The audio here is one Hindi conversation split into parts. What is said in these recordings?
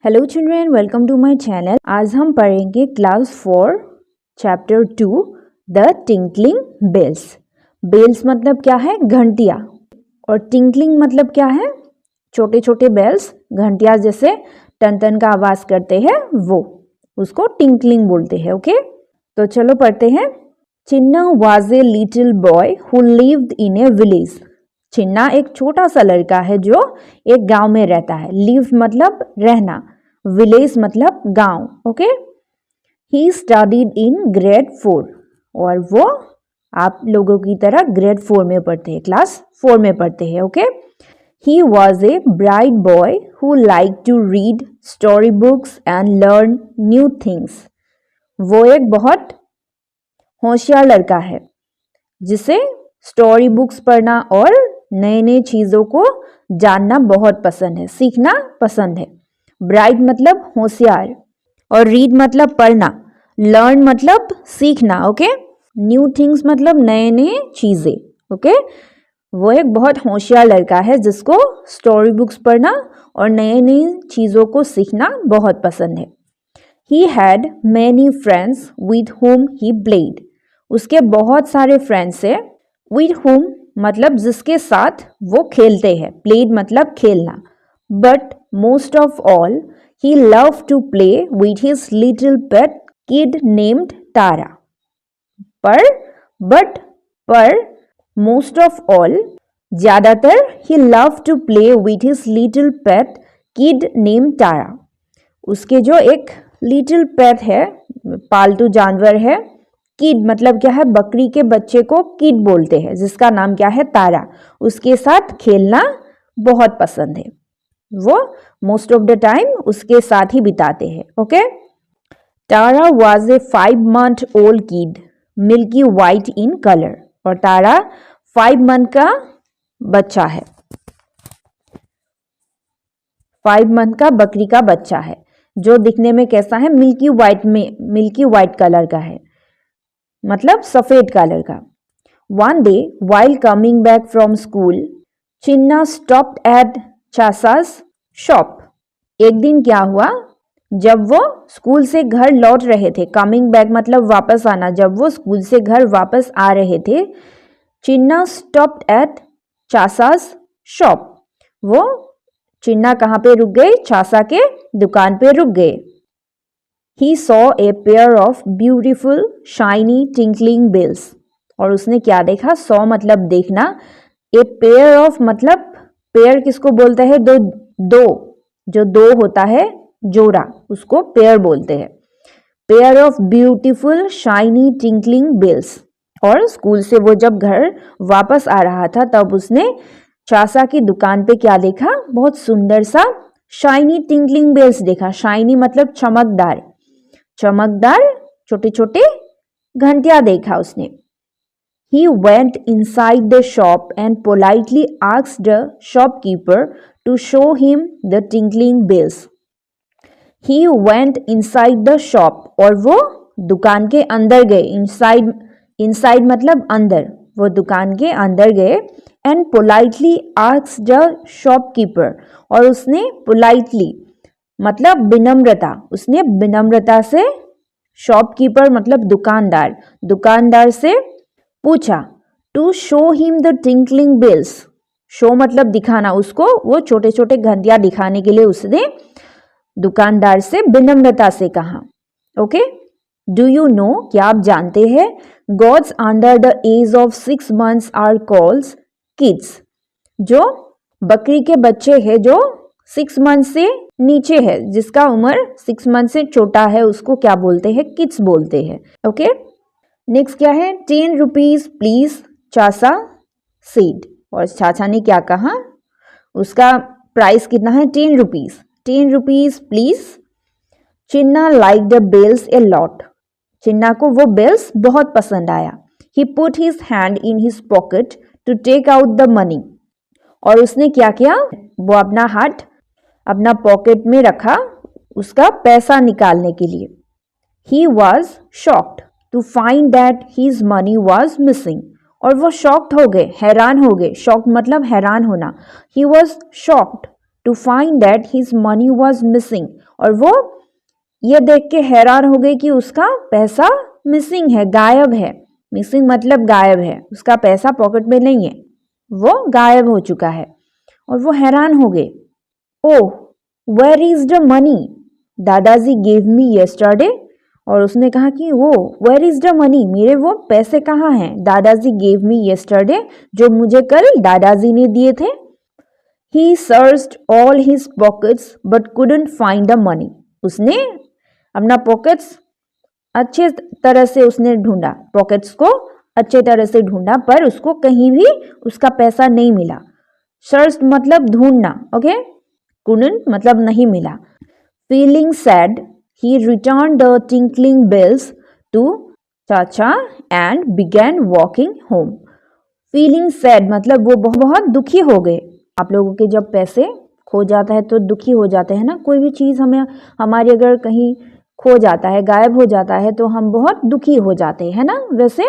Hello children, welcome to my channel. आज हम पढ़ेंगे class 4 chapter 2 the tinkling bells. Bells मतलब क्या है? घंटियाँ। और टिंकलिंग मतलब क्या है? छोटे छोटे बेल्स, घंटियाँ जैसे टन टन का आवाज़ करते हैं वो, उसको टिंकलिंग बोलते हैं। ओके, तो चलो पढ़ते हैं। Chinna was a little boy who lived in a village. Chinna एक छोटा सा लड़का है जो एक गांव में रहता है। लिव मतलब रहना, विलेज मतलब गांव। Okay, he studied in grade 4 और वो आप लोगों की तरह ग्रेड 4 में पढ़ते हैं, क्लास 4 में पढ़ते हैं। Okay, he was a bright boy who like to read story books and learn new things. वो एक बहुत होशियार लड़का है जिसे स्टोरी बुक्स पढ़ना और नए नए चीज़ों को जानना बहुत पसंद है, सीखना पसंद है। ब्राइट मतलब होशियार और रीड मतलब पढ़ना, लर्न मतलब सीखना। ओके, न्यू थिंग्स मतलब नए नए चीज़ें। ओके, वो एक बहुत होशियार लड़का है जिसको स्टोरी बुक्स पढ़ना और नए नए चीज़ों को सीखना बहुत पसंद है। He had many friends with whom he played। उसके बहुत सारे फ्रेंड्स है। विद whom मतलब जिसके साथ वो खेलते हैं, प्लेड मतलब खेलना। But most of all he love to play with his little pet kid named Tara. पर मोस्ट ऑफ ऑल ज्यादातर he love to play with his little pet kid named Tara. उसके जो एक लिटिल पेट है, पालतू जानवर है, किड मतलब क्या है? बकरी के बच्चे को किड बोलते हैं, जिसका नाम क्या है? तारा। उसके साथ खेलना बहुत पसंद है। वो मोस्ट ऑफ द टाइम उसके साथ ही बिताते हैं। Okay, Tara was a 5 month old kid milky white in colour. और तारा 5 month का बच्चा है, 5 month का बकरी का बच्चा है जो दिखने में कैसा है? मिल्की वाइट कलर का है, मतलब सफेद कलर का। One day while coming back from school Chinna stopped at Chacha's shop. एक दिन क्या हुआ, जब वो स्कूल से घर लौट रहे थे, कमिंग बैक मतलब वापस आना, जब वो स्कूल से घर वापस आ रहे थे, चिन्ना स्टॉप्ड एट चासास शॉप। वो चिन्ना कहाँ पे रुक गए? चासा के दुकान पे रुक गए। He saw a pair of beautiful shiny tinkling bells। और उसने क्या देखा? saw मतलब देखना, a pair of मतलब पेयर किसको बोलते हैं? दो जो दो होता है जोड़ा, उसको पेयर बोलते हैं। Pair of beautiful shiny tinkling bells. और स्कूल से वो जब घर वापस आ रहा था तब उसने चासा की दुकान पे क्या देखा? बहुत सुंदर सा शाइनी टिंकलिंग बेल्स देखा। शाइनी मतलब चमकदार, चमकदार छोटे छोटे घंटियां देखा उसने। He went inside the shop and politely asked the shopkeeper to show him the tinkling bells। He went inside the shop और वो दुकान के अंदर गए। inside मतलब अंदर, वो दुकान के अंदर गए। and politely asked the shopkeeper और उसने politely मतलब विनम्रता, उसने विनम्रता से शॉपकीपर मतलब दुकानदार से पूछा to show him the tinkling bells. Show मतलब दिखाना उसको, वो छोटे छोटे घंटियां दिखाने के लिए उसने दुकानदार से विनम्रता से कहा। ओके, डू यू नो, क्या आप जानते हैं? Goats under the age of 6 months are calls kids. जो बकरी के बच्चे हैं जो 6 months से नीचे है, जिसका उम्र 6 months से छोटा है, उसको क्या बोलते हैं? किड्स बोलते हैं। ओके, नेक्स्ट क्या है? 10 rupees प्लीज चाचा सेड। और चाचा ने क्या कहा? उसका प्राइस कितना है? 10 rupees। 10 rupees please. Chinna like the bells a lot. Chinna को वो बेल्स बहुत पसंद आया। He put his hand in his pocket to take out the money. और उसने क्या किया? वो अपना हाथ अपना पॉकेट में रखा उसका पैसा निकालने के लिए। He was shocked to find that his money was missing. और वो शॉक्ड हो गए, हैरान हो गए। शॉक्ड मतलब हैरान होना। He was shocked to find that his money was missing, और वो ये देख के हैरान हो गई कि उसका पैसा मिसिंग है, गायब है। मिसिंग मतलब गायब है, उसका पैसा पॉकेट में नहीं है, वो गायब हो चुका है। और वो हैरान हो गए। ओह वेयर इज द मनी दादाजी गेव मी यस्टरडे, और उसने कहा कि वो वेयर इज द मनी, मेरे वो पैसे कहाँ हैं, दादाजी गेव मी यस्टरडे, जो मुझे कल दादाजी ने दिए थे। He searched all his pockets but couldn't find the money, उसने अपना पॉकेट्स अच्छे तरह से उसने ढूंढा, पॉकेट्स को अच्छे तरह से ढूंढा, पर उसको कहीं भी उसका पैसा नहीं मिला। सर्च मतलब ढूंढना, ओके। कुडंट मतलब नहीं मिला। Feeling sad he return the tinkling bells to चाचा and began walking home. Feeling sad मतलब वो बहुत दुखी हो गए। आप लोगों के जब पैसे खो जाता है तो दुखी हो जाते हैं ना, कोई भी चीज़ हमें हमारी अगर कहीं खो जाता है, गायब हो जाता है, तो हम बहुत दुखी हो जाते हैं ना। वैसे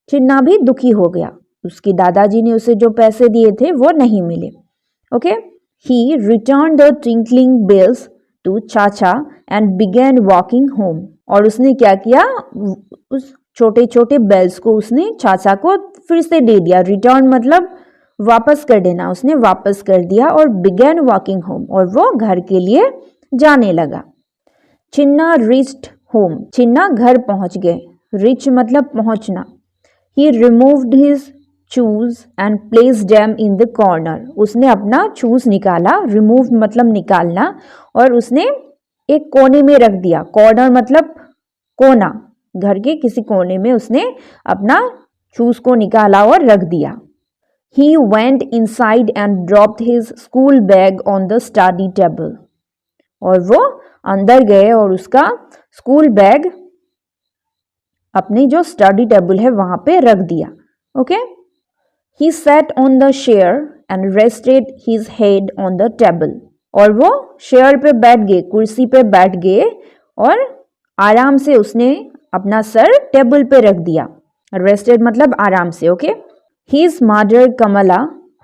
चिन्ना भी दुखी हो गया, उसकी दादाजी ने उसे जो पैसे दिए थे वो नहीं मिले, okay. He return the twinkling bells to चाचा एंड बिगैन वॉकिंग होम, और उसने क्या किया, उस छोटे छोटे बेल्स को उसने चाचा को फिर से दे दिया। रिटर्न मतलब वापस कर देना, उसने वापस कर दिया। और बिगैन वॉकिंग होम, और वो घर के लिए जाने लगा। चिन्ना रिच्ड होम, चिन्ना घर पहुंच गए। रिच मतलब पहुंचना। He removed his shoes and placed them in the corner, उसने अपना शूज निकाला, रिमूव मतलब निकालना, और उसने एक कोने में रख दिया। कॉर्नर मतलब कोना, घर के किसी कोने में उसने अपना शूज को निकाला और रख दिया। He went inside and dropped his school bag on the study table, और वो अंदर गए और उसका स्कूल बैग अपनी जो स्टडी टेबल है वहां पे रख दिया, okay. He sat on the chair and rested his head on the table, और वो चेयर पे बैठ गए, कुर्सी पे बैठ गए, और आराम से उसने अपना सर टेबल पे रख दिया। रेस्टेड मतलब आराम से, okay. His mother Kamala,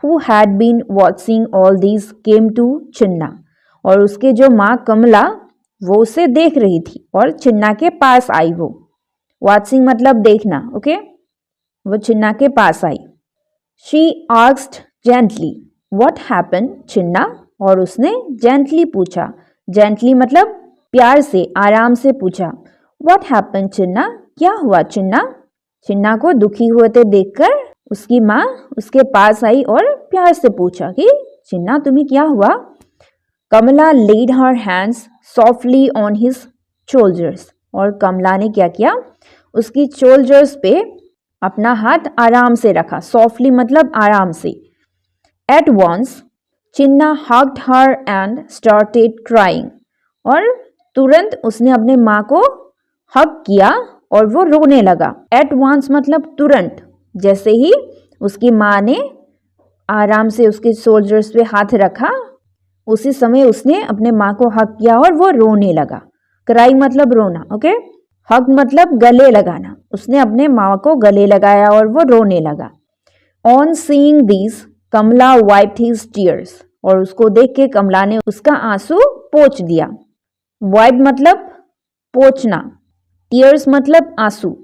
who had been watching all these, came to चिन्ना, और उसके जो माँ कमला वो उसे देख रही थी और चिन्ना के पास आई। वो वॉचिंग मतलब देखना, ओके। वो चिन्ना के पास आई। She asked gently, what happened चिन्ना, और उसने जेंटली पूछा। जेंटली मतलब प्यार से, आराम से पूछा। What happened चिन्ना, क्या हुआ चिन्ना। चिन्ना को दुखी होते देखकर उसकी माँ उसके पास आई और प्यार से पूछा कि चिन्ना तुम्हें क्या हुआ। कमला laid her hands softly on his shoulders, और कमला ने क्या किया, उसकी shoulders पे अपना हाथ आराम से रखा। softly मतलब आराम से। At once Chinna hugged her and started crying, और तुरंत उसने अपने माँ को हग किया और वो रोने लगा। At once मतलब तुरंत, जैसे ही उसकी माँ ने आराम से उसके शोल्डर्स पे हाथ रखा, उसी समय उसने अपने माँ को हग किया और वो रोने लगा। क्राई मतलब रोना, ओके। हग मतलब गले लगाना, उसने अपने माँ को गले लगाया और वो रोने लगा। On seeing this Kamala wiped his tears, और उसको देख के कमला ने उसका आंसू पोंछ दिया। वाइप मतलब पोंछना, टीयर्स मतलब आंसू।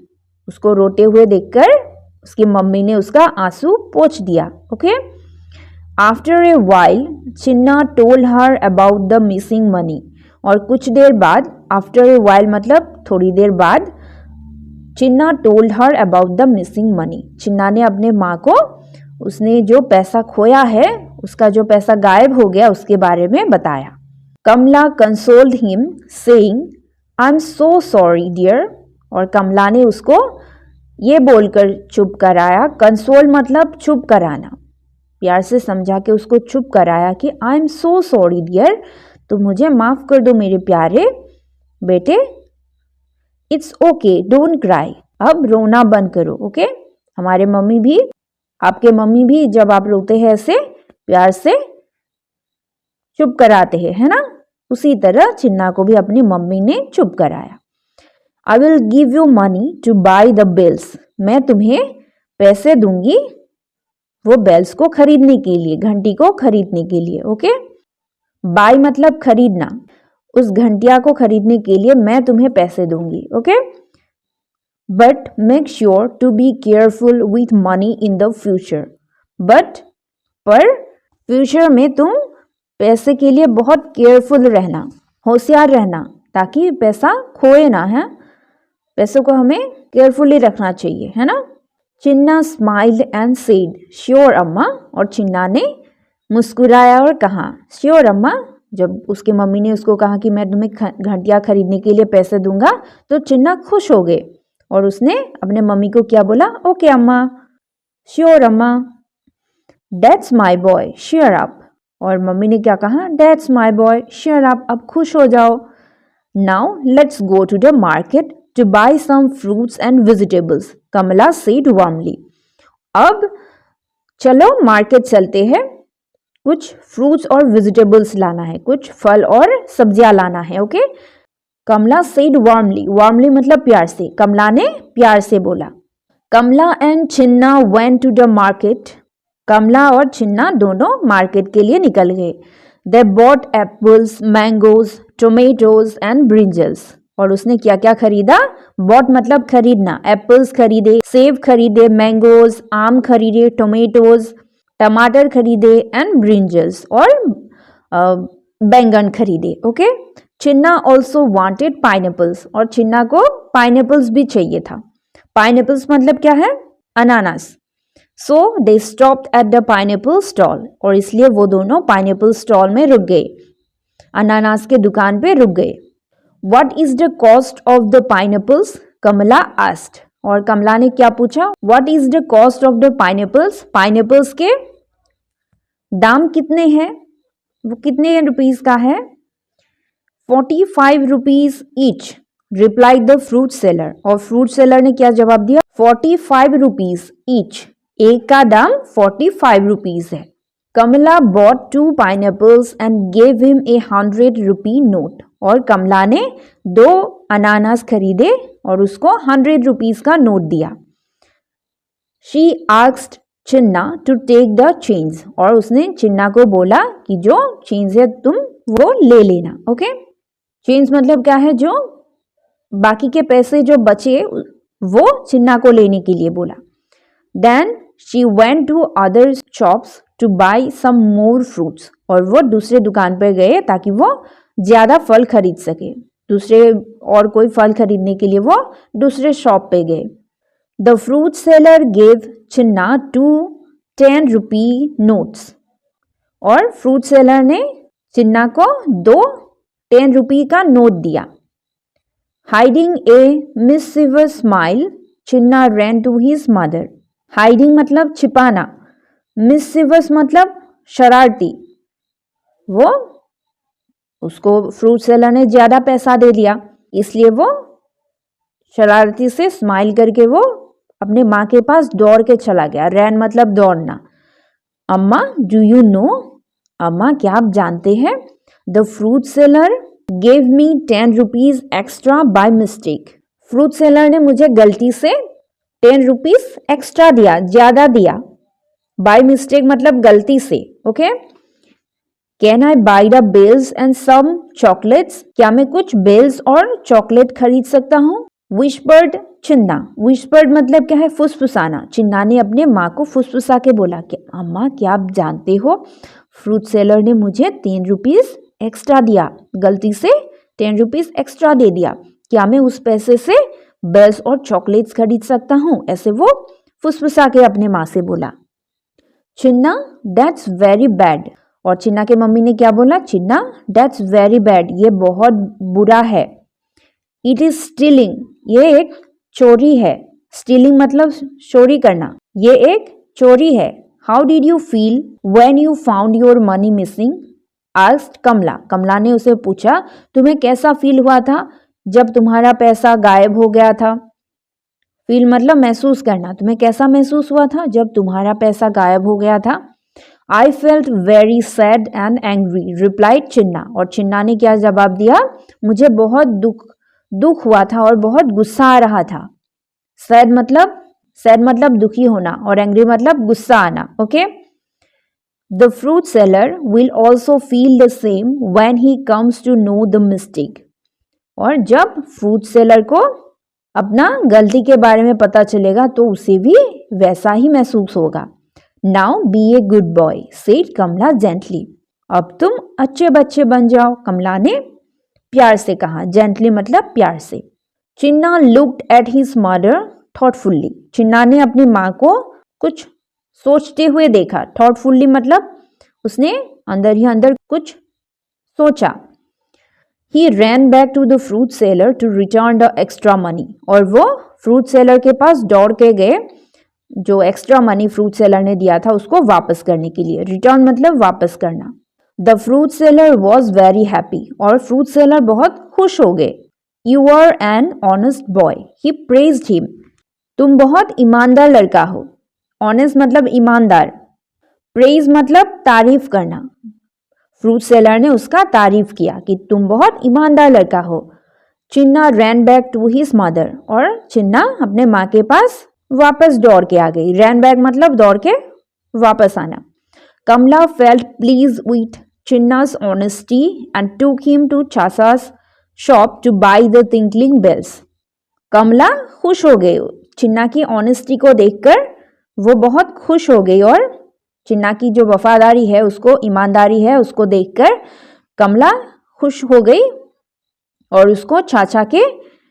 उसको रोते हुए देखकर उसकी मम्मी ने उसका आंसू पोंछ दिया, okay. After a while Chinna told her about the missing money, और कुछ देर बाद, आफ्टर ए वाइल मतलब थोड़ी देर बाद, Chinna told her about the missing money, Chinna ने अपने माँ को उसने जो पैसा खोया है, उसका जो पैसा गायब हो गया, उसके बारे में बताया। Kamala consoled him saying I am so sorry dear, और कमला ने उसको ये बोलकर चुप कराया। कंसोल मतलब चुप कराना, प्यार से समझा के उसको चुप कराया कि I am so sorry dear, तो मुझे माफ़ कर दो मेरे प्यारे बेटे। इट्स ओके डोंट क्राई, अब रोना बंद करो, ओके। हमारे मम्मी भी, आपके मम्मी भी जब आप रोते हैं ऐसे प्यार से चुप कराते हैं, है ना। उसी तरह चिन्ना को भी अपनी मम्मी ने चुप कराया। I will give you money to buy the bells, मैं तुम्हें पैसे दूंगी वो बेल्स को खरीदने के लिए, घंटी को खरीदने के लिए। ओके, बाय मतलब खरीदना, उस घंटिया को खरीदने के लिए मैं तुम्हें पैसे दूंगी। Okay, but make sure to be careful with money in the future. But पर फ्यूचर में तुम पैसे के लिए बहुत केयरफुल रहना, होशियार रहना, ताकि पैसा खोए ना है। पैसों को हमें केयरफुली रखना चाहिए, है ना। चिन्ना स्माइल्ड एंड सेड श्योर अम्मा, और चिन्ना ने मुस्कुराया और कहा श्योर अम्मा। जब उसके मम्मी ने उसको कहा कि मैं तुम्हें घंटिया खरीदने के लिए पैसे दूंगा, तो चिन्ना खुश हो गए और उसने अपने मम्मी को क्या बोला, ओके अम्मा, श्योर अम्मा। That's my boy cheer up, और मम्मी ने क्या कहा, that's my boy cheer up, अब खुश हो जाओ। Now let's go to the market to buy some fruits and vegetables, Kamala said warmly. अब चलो मार्केट चलते हैं, कुछ फ्रूट्स और वेजिटेबल्स लाना है, कुछ फल और सब्जियां लाना है। Okay, Kamala said warmly, warmly मतलब प्यार से, कमला ने प्यार से बोला। Kamala and Chinna went to the market, Kamala और चिन्ना दोनों मार्केट के लिए निकल गए। They bought apples, mangoes, tomatoes and brinjals, और उसने क्या क्या खरीदा, बॉट मतलब खरीदना, एप्पल्स खरीदे, सेब खरीदे, मैंगोज आम खरीदे, टोमेटोज टमाटर खरीदे एंड ब्रिंजल्स और बैंगन खरीदे। ओके, चिन्ना ऑल्सो वांटेड पाइनएप्पल्स, और चिन्ना को पाइनएप्पल्स भी चाहिए था। पाइनएप्पल्स मतलब क्या है, अनानास। So they stopped at the pineapple stall, और इसलिए वो दोनों पाइनएप्पल स्टॉल में रुक गए, अनानास के दुकान पे रुक गए। What is the cost of the pineapples, Kamala asked, और कमला ने क्या पूछा, what is the cost of the pineapples, pineapples के दाम कितने हैं, वो कितने रुपीस का है। 45 rupees each, replied the fruit seller, और फ्रूट सेलर ने क्या जवाब दिया, 45 रुपीज ईच, एक का दाम 45 रुपीज है। Kamala bought 2 pineapples and gave him a 100 rupee note, और कमला ने 2 अनानास खरीदे और उसको 100 रुपीज का नोट दिया। She asked Chinna to take the change, और उसने चिन्ना को बोला कि जो चेंज है तुम वो ले लेना। ओके, चेंज मतलब क्या है, जो बाकी के पैसे जो बचे वो चिन्ना को लेने के लिए बोला। Then she went to other shops to buy some more fruits, और वो दूसरे दुकान पर गए ताकि वो ज्यादा फल खरीद सके, दूसरे और कोई फल खरीदने के लिए वो दूसरे शॉप पे गए। The fruit seller gave Chinna 2 10 rupee notes, और फ्रूट सेलर ने चिन्ना को 2 10 रुपी का नोट दिया। Hiding a mischievous smile, Chinna ran to his mother। Hiding मतलब छिपाना, मिस्chievous मतलब शरारती, वो उसको फ्रूट सेलर ने ज्यादा पैसा दे दिया, इसलिए वो शरारती से स्माइल करके वो अपने माँ के पास दौड़ के चला गया। रैन मतलब दौड़ना। अम्मा डू यू नो, अम्मा क्या आप जानते हैं, the fruit seller gave me 10 rupees extra by mistake, fruit seller ने मुझे गलती से 10 रुपीज एक्स्ट्रा दिया, ज्यादा दिया। बाय मिस्टेक मतलब गलती से। Okay, can I buy the bells and some chocolates, क्या मैं कुछ बेल्स और चॉकलेट खरीद सकता हूँ। विस्पर्ड चिन्ना, विस्पर्ड मतलब क्या है, फुसफुसाना। चिन्ना ने अपने माँ को फुसफुसा के बोला कि अम्मा क्या आप जानते हो, फ्रूट सेलर ने मुझे 10 रुपीज एक्स्ट्रा दिया, गलती से 10 रुपीज एक्स्ट्रा दे दिया, क्या मैं उस पैसे से बेल्स और चॉकलेट्स खरीद सकता हूँ, ऐसे वो फुसफुसा के अपने माँ से बोला। चिन्ना दैट्स वेरी बैड, और चिन्ना के मम्मी ने क्या बोला, चिन्ना दैट्स वेरी बैड, ये बहुत बुरा है। इट इज स्टीलिंग, ये एक चोरी है। स्टीलिंग मतलब चोरी करना, ये एक चोरी है। How did you feel when you found your money missing, asked Kamala, Kamala ने उसे पूछा तुम्हें कैसा फील हुआ था जब तुम्हारा पैसा गायब हो गया था। फील मतलब महसूस करना, तुम्हें कैसा महसूस हुआ था जब तुम्हारा पैसा गायब हो गया था। I felt very sad and angry, replied Chinna, और चिन्ना ने क्या जवाब दिया, मुझे बहुत दुख हुआ था और बहुत गुस्सा आ रहा था। सैड मतलब सैड मतलब दुखी होना और एंग्री मतलब गुस्सा आना. Okay. The fruit seller will also feel the same when he comes to know the mistake. और जब फ्रूट सेलर को अपना गलती के बारे में पता चलेगा तो उसे भी वैसा ही महसूस होगा. Now be a good boy said Kamala gently. अब तुम अच्छे बच्चे बन जाओ, कमला ने प्यार से कहा. जेंटली मतलब प्यार से. चिन्ना लुक्ड एट हिज मदर थॉटफुल्ली. चिन्ना ने अपनी माँ को कुछ सोचते हुए देखा. थॉटफुल्ली मतलब उसने अंदर ही अंदर कुछ सोचा. He ran back to the fruit seller to return the extra money. और वो फ्रूट सेलर के पास दौड़ के गए जो एक्स्ट्रा मनी फ्रूट सेलर ने दिया था उसको वापस करने के लिए. रिटर्न मतलब वापस करना. The fruit seller was very happy. और फ्रूट सेलर बहुत खुश हो गए. You are an honest boy he praised him. तुम बहुत ईमानदार लड़का हो. ऑनेस्ट मतलब ईमानदार. प्रेज मतलब तारीफ करना. फ्रूट सेलर ने उसका तारीफ किया कि तुम बहुत ईमानदार लड़का हो. चिन्ना रैन बैक टू हिज मदर. और चिन्ना अपने माँ के पास वापस दौड़ के आ गई. रैन बैक मतलब दौड़ के वापस आना. Kamala felt pleased with Chinna's honesty and took him to Chacha's shop to buy the tinkling bells. Kamala खुश हो गई. चिन्ना की ऑनेस्टी को देखकर वो बहुत खुश हो गई और चिन्ना की जो वफादारी है उसको, ईमानदारी है उसको देखकर कमला खुश हो गई और उसको चाचा के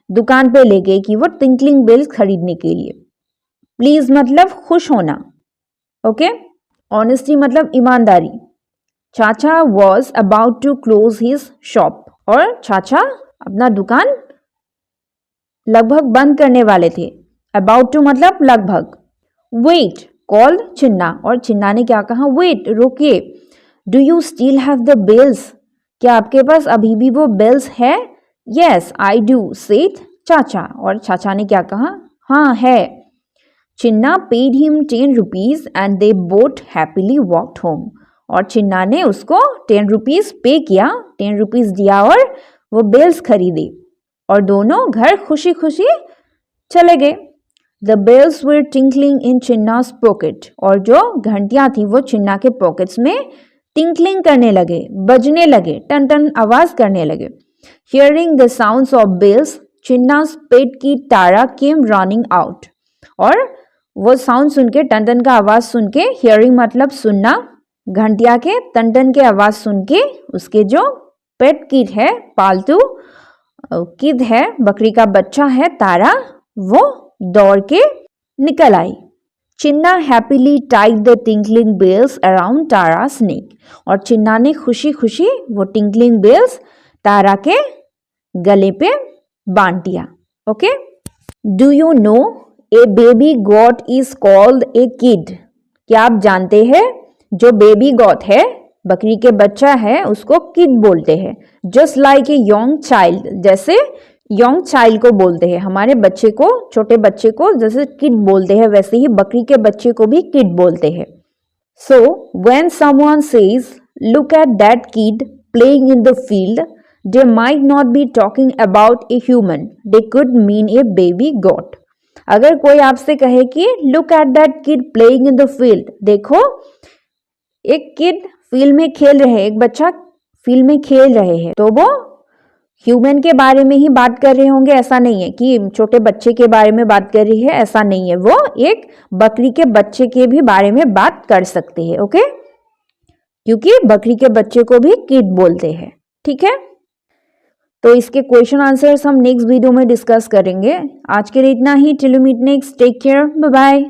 दुकान पे ले गई कि वो टिंकलिंग बेल्स खरीदने के लिए. प्लीज मतलब खुश होना. ओके. ऑनेस्टी मतलब ईमानदारी. चाचा was about to close his shop. और चाचा अपना दुकान लगभग बंद करने वाले थे. अबाउट टू मतलब लगभग. Wait called Chinna. और चिन्ना ने क्या कहा? वेट रुकिए. Do you still have the bells. क्या आपके पास अभी भी वो बेल्स है? यस आई डू सेड चाचा. और चाचा ने क्या कहा? हाँ है. Chinna paid him 10 rupees and they both happily walked home. और चिन्ना ने उसको 10 रुपीज पे किया, 10 रुपीज दिया और वो बेल्स खरीदे और दोनों घर खुशी खुशी चले गए. The bells were tinkling in Chinna's pocket. और जो घंटियां थी वो चिन्ना के पॉकेट्स में टिंकलिंग करने लगे, बजने लगे, टन टन आवाज करने लगे. Hearing the sounds of bells Chinna's pet की तारा केम रनिंग आउट. और वो साउंड सुन के, टन टन का आवाज सुन के, हियरिंग मतलब सुनना, घंटिया के टन टन के आवाज सुन के उसके जो पेट किड है, पालतू किड है, बकरी का बच्चा है तारा, वो दौड़ के निकल आई. Chinna happily tied the tinkling bells around Tara's neck. और चिन्ना ने खुशी खुशी वो टिंकलिंग बेल्स तारा के गले पे बांध दिया. Okay. Do you know A baby got is called a kid. क्या आप जानते हैं जो बेबी गॉट है, बकरी के बच्चा है, उसको किड बोलते हैं. Just like a young child. जैसे यंग चाइल्ड को बोलते हैं, हमारे बच्चे को, छोटे बच्चे को जैसे किड बोलते हैं वैसे ही बकरी के बच्चे को भी किड बोलते हैं. So when someone says look at that kid playing in the field they might not be talking about a human, they could mean A baby got. अगर कोई आपसे कहे कि look at that kid playing in the field, देखो एक किड फील्ड में खेल रहे हैं, एक बच्चा फील्ड में खेल रहे हैं, तो वो ह्यूमन के बारे में ही बात कर रहे होंगे. ऐसा नहीं है कि छोटे बच्चे के बारे में बात कर रही है, ऐसा नहीं है. वो एक बकरी के बच्चे के भी बारे में बात कर सकते हैं. ओके. क्योंकि बकरी के बच्चे को भी किड बोलते हैं. ठीक है. तो इसके क्वेश्चन आंसर्स हम नेक्स्ट वीडियो में डिस्कस करेंगे. आज के लिए इतना ही. Till we meet next. Take care. Bye bye.